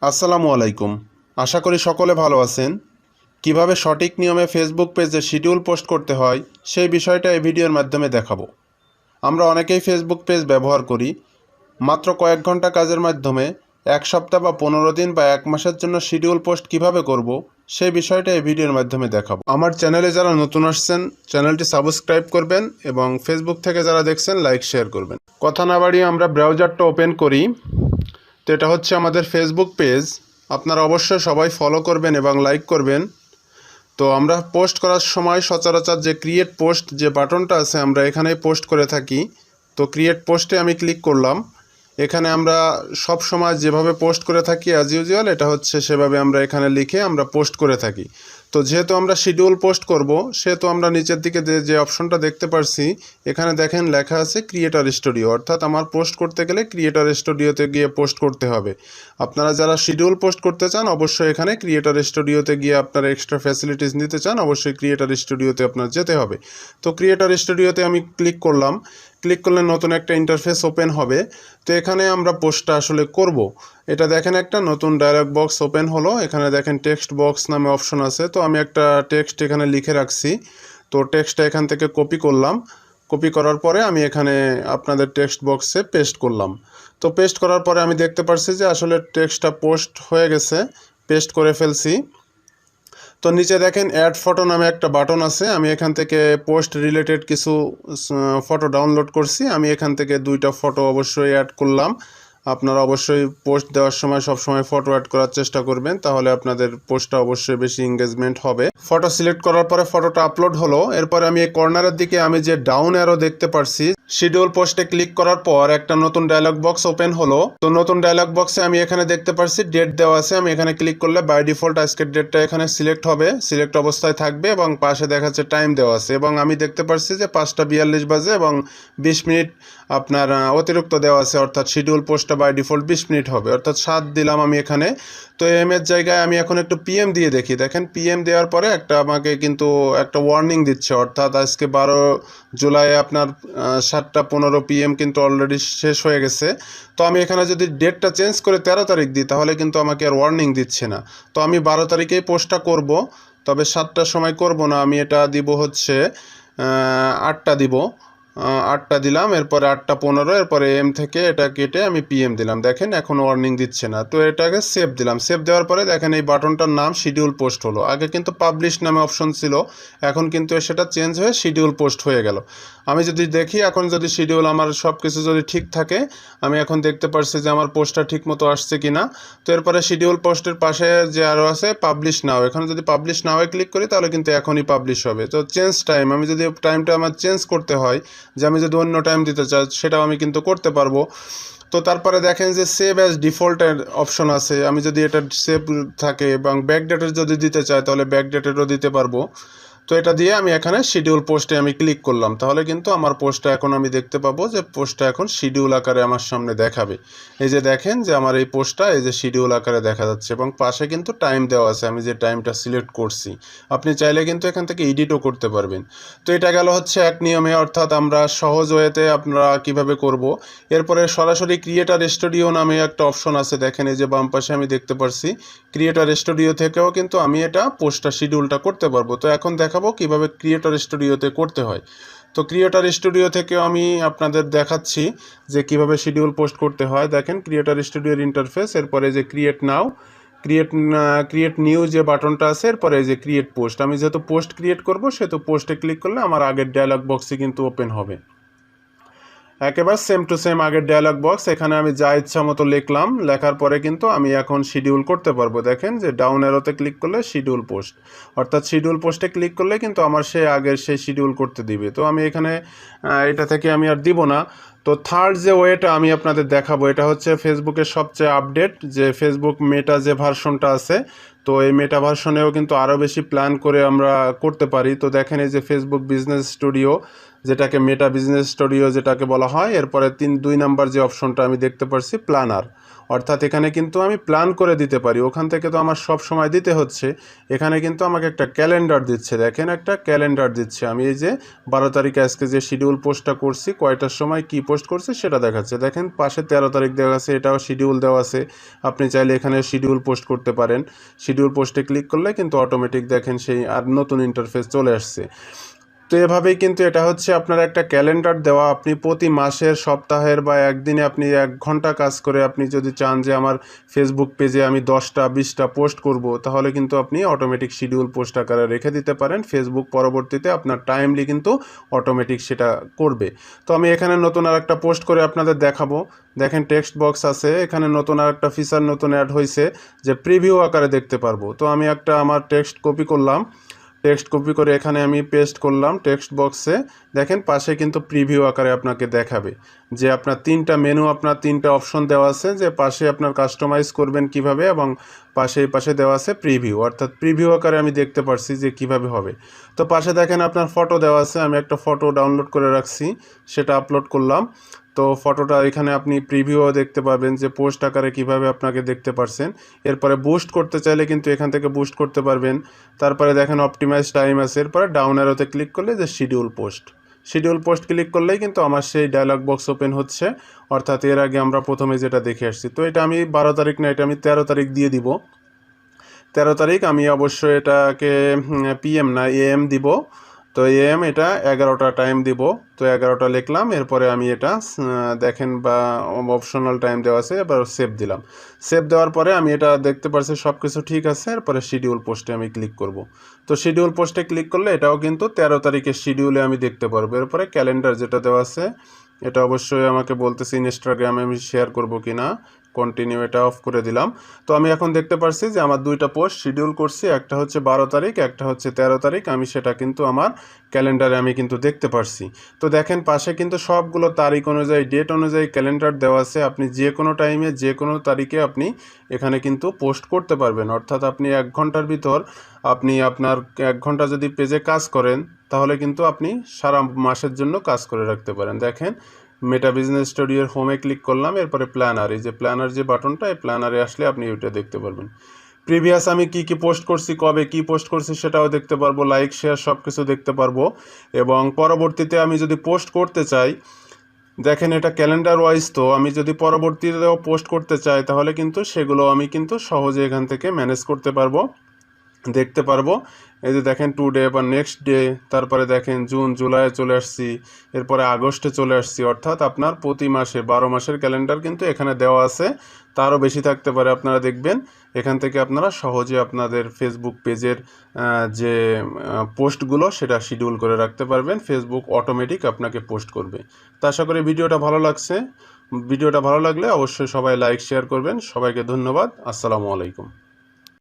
আসসালামু আলাইকুম। আশা করি সকলে ভালো আছেন। কিভাবে সঠিক নিয়মে ফেসবুক পেজে শিডিউল পোস্ট করতে হয় সেই বিষয়টা এই ভিডিওর মাধ্যমে দেখাবো। আমরা অনেকেই ফেসবুক পেজ ব্যবহার করি। মাত্র কয়েক ঘন্টা কাজের মাধ্যমে এক সপ্তাহ বা 15 দিন বা এক মাসের জন্য শিডিউল পোস্ট কিভাবে করব সেই বিষয়টা এই ভিডিওর মাধ্যমে দেখাবো। আমার চ্যানেলে যারা নতুন আসছেন চ্যানেলটি সাবস্ক্রাইব করবেন এবং ফেসবুক থেকে যারা দেখছেন লাইক শেয়ার করবেন। কথা না বাড়িয়ে আমরা ব্রাউজারটা ওপেন করি। তো এটা হচ্ছে আমাদের ফেসবুক পেজ। আপনারা অবশ্যই সবাই ফলো করবেন এবং লাইক করবেন। তো আমরা পোস্ট করার সময় সচরাচর যে ক্রিয়েট পোস্ট যে বাটনটা আছে আমরা এখানেই পোস্ট করে থাকি। তো ক্রিয়েট পোস্টে আমি ক্লিক করলাম। এখানে আমরা সব সময় যেভাবে পোস্ট করে থাকি অ্যাজ ইউজুয়াল এটা হচ্ছে সেভাবে আমরা এখানে লিখে আমরা পোস্ট করে থাকি। তো যেহেতু আমরা শিডিউল পোস্ট করব সেহেতু আমরা নিচের দিকে যে অপশনটা দেখতে পারছি এখানে দেখেন লেখা আছে ক্রিয়েটর স্টুডিও, অর্থাৎ আমার পোস্ট করতে গেলে ক্রিয়েটর স্টুডিওতে গিয়ে পোস্ট করতে হবে। আপনারা যারা শিডিউল পোস্ট করতে চান অবশ্যই এখানে ক্রিয়েটর স্টুডিওতে গিয়ে আপনারা এক্সট্রা ফ্যাসিলিটিস নিতে চান অবশ্যই ক্রিয়েটর স্টুডিওতে আপনার যেতে হবে। তো ক্রিয়েটর স্টুডিওতে আমি ক্লিক করলাম। ক্লিক করলে নতুন একটা ইন্টারফেস ওপেন হবে। তো এখানে আমরা পোস্টটা আসলে করব। এটা দেখেন একটা নতুন ডায়লগ বক্স ওপেন হলো। এখানে দেখেন টেক্সট বক্স নামে অপশন আছে। তো আমি একটা টেক্সট এখানে লিখে রাখছি। তো টেক্সটটা এখান থেকে কপি করলাম। কপি করার পরে আমি এখানে আপনাদের টেক্সট বক্সে পেস্ট করলাম। তো পেস্ট করার পরে আমি দেখতে পারছি যে আসলে টেক্সটটা পোস্ট হয়ে গেছে, পেস্ট করে ফেলছি। তো নিচে দেখেন অ্যাড ফটো নামে একটা বাটন আছে। আমি এখান থেকে পোস্ট রিলেটেড কিছু ফটো ডাউনলোড করছি। আমি এখান থেকে দুইটা ফটো অবশ্যই অ্যাড করলাম। আপনারা অবশ্যই পোস্ট দেওয়ার সময় সব সময় ফটো অ্যাড করার চেষ্টা করবেন, তাহলে আপনাদের পোস্টটা অবশ্যই বেশি এঙ্গেজমেন্ট হবে। ফটো সিলেক্ট করার পরে ফটোটা আপলোড হলো। এরপরে আমি এই কর্নারের দিকে আমি যে ডাউন অ্যারো দেখতে পারছি, শিডিউল পোস্টে ক্লিক করার পর একটা নতুন ডায়লগ বক্স ওপেন হলো। তো নতুন ডায়লগ বক্সে আমি এখানে দেখতে পারছি ডেট দেওয়া আছে। আমি এখানে ক্লিক করলে বাই ডিফল্ট আজকের ডেটটা এখানে সিলেক্ট হবে, সিলেক্ট অবস্থায় থাকবে এবং পাশে দেখাচ্ছে টাইম দেওয়া আছে এবং আমি দেখতে পারছি যে 5টা 42 বাজে এবং 20 মিনিট আপনার অতিরিক্ত দেওয়া আছে, অর্থাৎ শিডিউল পোস্টটা বাই ডিফল্ট 20 মিনিট হবে, অর্থাৎ 7 দিলাম আমি এখানে। তো এম এর জায়গায় আমি এখন একটু পিএম দিয়ে দেখি। দেখেন পিএম দেওয়ার পরে একটা আমাকে কিন্তু একটা ওয়ার্নিং দিচ্ছে, অর্থাৎ আজকে 12 জুলাই আপনার 7টা 15 PM কিন্তু অলরেডি শেষ হয়ে গেছে। তো আমি এখানে যদি ডেটটা চেঞ্জ করে 13 তারিখ দিই তাহলে কিন্তু আমাকে আর ওয়ার্নিং দিচ্ছে না। তো আমি 12 তারিখেই পোস্টটা করব, তবে 7টার সময় করব না। আমি এটা দিব হচ্ছে 8টা দিব। 8টা দিলাম, এরপরে 8টা 15, এরপরে এম থেকে এটা কেটে আমি পিএম দিলাম। দেখেন এখন ওয়ার্নিং দিচ্ছে না। তো এটাকে সেভ দিলাম। সেভ দেওয়ার পরে দেখেন এই বাটনটার নাম শিডিউল পোস্ট হলো। আগে কিন্তু পাবলিশ নামে অপশন ছিল, এখন কিন্তু সেটা চেঞ্জ হয়ে শিডিউল পোস্ট হয়ে গেল। আমি যদি দেখি এখন যদি শিডিউল আমার সব কিছু যদি ঠিক থাকে, আমি এখন দেখতে পারছি যে আমার পোস্টটা ঠিক মতো আসছে কিনা। তো এরপরে শিডিউল পোস্টের পাশে যে আরও আছে পাবলিশ নাও, এখানে যদি পাবলিশ নাওয়ে ক্লিক করি তাহলে কিন্তু এখনই পাবলিশ হবে। তো চেঞ্জ টাইম, আমি যদি টাইমটা আমার চেঞ্জ করতে হয়, যে আমি যদি অন্য টাইম দিতে চাই সেটাও আমি কিন্তু করতে পারবো। তো তারপরে দেখেন যে সেভ অ্যাজ ডিফল্টের অপশন আছে। আমি যদি এটা সেভ থাকে এবং ব্যাকডেটের যদি দিতে চাই তাহলে ব্যাকডেটেরও দিতে পারবো। তো এটা দিয়ে আমি এখানে শিডিউল পোস্টে আমি ক্লিক করলাম, তাহলে কিন্তু আমার পোস্টটা এখন আমি দেখতে পাবো যে পোস্টটা এখন শিডিউল আকারে আমার সামনে দেখাবে। এই যে দেখেন যে আমার এই পোস্টটা এই যে শিডিউল আকারে দেখা যাচ্ছে এবং পাশে কিন্তু টাইম দেওয়া আছে, আমি যে টাইমটা সিলেক্ট করছি। আপনি চাইলে কিন্তু এখান থেকে এডিটও করতে পারবেন। তো এটা গেল হচ্ছে এক নিয়মে, অর্থাৎ আমরা সহজ ওয়েতে আপনারা কিভাবে করব। এরপরে সরাসরি ক্রিয়েটর স্টুডিও নামে একটা অপশন আছে। দেখেন এই যে বাম পাশে আমি দেখতে পারছি ক্রিয়েটর স্টুডিও থেকেও কিন্তু আমি এটা পোস্টটা শিডিউলটা করতে পারবো। তো এখন দেখাবো কিভাবে ক্রিয়েটর স্টুডিওতে করতে হয়। তো ক্রিয়েটর স্টুডিও থেকেও আমি আপনাদের দেখাচ্ছি যে কিভাবে শিডিউল পোস্ট করতে হয়। দেখেন ক্রিয়েটর স্টুডিওর ইন্টারফেস, এরপরে যে ক্রিয়েট নাও, ক্রিয়েট নিউ যে বাটনটা আছে, এরপরে যে ক্রিয়েট পোস্ট। আমি যেহেতু পোস্ট ক্রিয়েট করব সেহেতু পোস্টে ক্লিক করলে আমার আগের ডায়লগ বক্সে কিন্তু ওপেন হবে, একেবারে সেম টু সেম আগের ডায়লগ বক্স। এখানে আমি যা ইচ্ছা মতো লিখলাম, লেখার পরে কিন্তু আমি এখন শিডিউল করতে পারবো। দেখেন যে ডাউন অ্যারোতে ক্লিক করলে শিডিউল পোস্ট, অর্থাৎ শিডিউল পোস্টে ক্লিক করলে কিন্তু আমার আগের সেই শিডিউল করতে দিবে। তো আমি এখানে এটা থেকে আমি আর দিব না। তো থার্ড যে ওয়েটা আমি আপনাদের দেখাবো, এটা হচ্ছে ফেসবুকের সবচেয়ে আপডেট যে ফেসবুক মেটা যে ভার্সনটা আছে। তো এই মেটা ভার্সনেও কিন্তু আরও বেশি প্ল্যান করে আমরা করতে পারি। তো দেখেন এই যে ফেসবুক বিজনেস স্টুডিও, যেটাকে মেটা বিজনেস স্টুডিও যেটাকে বলা হয়, এরপরে 2 নাম্বার যে অপশনটা আমি দেখতে পাচ্ছি প্ল্যানার, অর্থাৎ এখানে কিন্তু আমি প্ল্যান করে দিতে পারি, ওখান থেকে তো আমার সব সময় দিতে হচ্ছে। এখানে কিন্তু আমাকে একটা ক্যালেন্ডার দিচ্ছে, দেখেন একটা ক্যালেন্ডার দিচ্ছে। আমি এই যে 12 তারিখে আজকে যে শিডিউল পোস্টটা করছি, কয়টার সময় কি পোস্ট করছি সেটা দেখাচ্ছে। দেখেন পাশে 13 তারিখ দেওয়া আছে, এটাও শিডিউল দেওয়া আছে। আপনি চাইলে এখানে শিডিউল পোস্ট করতে পারেন। শিডিউল পোস্টে ক্লিক করলে কিন্তু অটোমেটিক দেখেন সেই আর নতুন ইন্টারফেস চলে আসছে। তো এভাবেই কিন্তু এটা হচ্ছে আপনার একটা ক্যালেন্ডার দেওয়া। আপনি প্রতি মাসের, সপ্তাহের বা একদিনে আপনি 1 ঘন্টা কাজ করে আপনি যদি চান যে আমার ফেসবুক পেজে আমি 10টা 20টা পোস্ট করব, তাহলে কিন্তু আপনি অটোমেটিক শিডিউল পোস্ট আকারে রেখে দিতে পারেন। ফেসবুক পরবর্তীতে আপনার টাইমলি কিন্তু অটোমেটিক সেটা করবে। তো আমি এখানে নতুন আর একটা পোস্ট করে আপনাদের দেখাবো। দেখেন টেক্সট বক্স আছে, এখানে নতুন আর একটা ফিচার নতুন অ্যাড হয়েছে যে প্রিভিউ আকারে দেখতে পারবো। তো আমি একটা আমার টেক্সট কপি করলাম, টেক্সট কপি করে এখানে আমি পেস্ট করলাম টেক্সট বক্সে। দেখেন পাশে কিন্তু প্রিভিউ আকারে আপনাকে দেখাবে যে আপনার 3টা মেনু, আপনার 3টা অপশন দেওয়া আছে, যে পাশে আপনার কাস্টমাইজ করবেন কিভাবে, এবং পাশে দেওয়া আছে প্রিভিউ, অর্থাৎ প্রিভিউ আকারে আমি দেখতে পারছি যে কিভাবে হবে। তো পাশে দেখেন আপনার ফটো দেওয়া আছে, আমি একটা ফটো ডাউনলোড করে রাখছি, সেটা আপলোড করলাম। তো ফটোটা এখানে আপনি প্রিভিউও দেখতে পাবেন যে পোস্ট আকারে কিভাবে আপনাকে দেখতে পারছেন। এরপরে বুস্ট করতে চাইলে কিন্তু এখান থেকে বুস্ট করতে পারবেন। তারপরে দেখেন অপটিমাইজ টাইম আছে, এরপরে ডাউন অ্যারোতে ক্লিক করলে যে শিডিউল পোস্ট ক্লিক করলেই কিন্তু আমার সেই ডায়লগ বক্স ওপেন হচ্ছে। অর্থাৎ এর আগে আমরা প্রথমে যেটা দেখে আসছি, তো এটা আমি 12 তারিখ না, এটা আমি 13 তারিখ দিয়ে দিব। 13 তারিখ আমি অবশ্যই এটাকে PM না AM দিব। তো AM এটা 11টা টাইম দিব। তো 11টা লিখলাম, এরপরে আমি এটা দেখেন বা অপশনাল টাইম দেওয়া আছে, এবার সেভ দিলাম। সেভ দেওয়ার পরে আমি এটা দেখতে পাচ্ছি সব কিছু ঠিক আছে। এরপরে শিডিউল পোস্টে আমি ক্লিক করব। তো শিডিউল পোস্টে ক্লিক করলে এটাও কিন্তু 13 তারিখের শিডিউলে আমি দেখতে পারবো। এরপরে ক্যালেন্ডার যেটা দেওয়া আছে, এটা অবশ্যই আমাকে বলতেছি ইনস্টাগ্রামে আমি শেয়ার করব কি না। কন্টিনিউ, এটা অফ করে দিলাম। তো আমি এখন দেখতে পারছি যে আমার 2টা পোস্ট শিডিউল করছি, একটা হচ্ছে 12 তারিখ, একটা হচ্ছে 13 তারিখ। আমি সেটা কিন্তু আমার ক্যালেন্ডারে আমি কিন্তু দেখতে পারছি। তো দেখেন পাশে কিন্তু সবগুলো তারিখ অনুযায়ী, ডেট অনুযায়ী ক্যালেন্ডার দেওয়া আছে। আপনি যে কোনো টাইমে যে কোনো তারিখে আপনি এখানে কিন্তু পোস্ট করতে পারবেন। অর্থাৎ আপনি 1 ঘন্টার ভিতর আপনি আপনার 1 ঘন্টা যদি পেজে কাজ করেন, তাহলে কিন্তু আপনি সারা মাসের জন্য কাজ করে রাখতে পারেন। দেখেন মেটা বিজনেস স্টুডিওর হোমে ক্লিক করলাম, এরপরে প্ল্যানার, এই যে প্ল্যানার যে বাটনটা, এই প্ল্যানারে আসলে আপনি ওইটা দেখতে পারবেন। প্রিভিয়াস আমি কি কি পোস্ট করছি, কবে কি পোস্ট করছি সেটাও দেখতে পারবো, লাইক শেয়ার সব কিছু দেখতে পারবো। এবং পরবর্তীতে আমি যদি পোস্ট করতে চাই, দেখেন এটা ক্যালেন্ডার ওয়াইজ, তো আমি যদি পরবর্তীতেও পোস্ট করতে চাই তাহলে কিন্তু সেগুলো আমি কিন্তু সহজে এখান থেকে ম্যানেজ করতে পারবো, দেখতে পারবো। এই যে দেখেন টুডে বা নেক্সট ডে, তারপরে দেখেন জুন জুলাইয়ে চলে আসছি, এরপরে আগস্টে চলে আসছি। অর্থাৎ আপনার প্রতি মাসে 12 মাসের ক্যালেন্ডার কিন্তু এখানে দেওয়া আছে। তারও বেশি থাকতে পারে, আপনারা দেখবেন। এখান থেকে আপনারা সহজে আপনাদের ফেসবুক পেজের যে পোস্টগুলো সেটা শিডিউল করে রাখতে পারবেন। ফেসবুক অটোমেটিক আপনাকে পোস্ট করবে। তা আশা করি ভিডিওটা ভালো লাগছে। ভিডিওটা ভালো লাগলে অবশ্যই সবাই লাইক শেয়ার করবেন। সবাইকে ধন্যবাদ। আসসালামু আলাইকুম।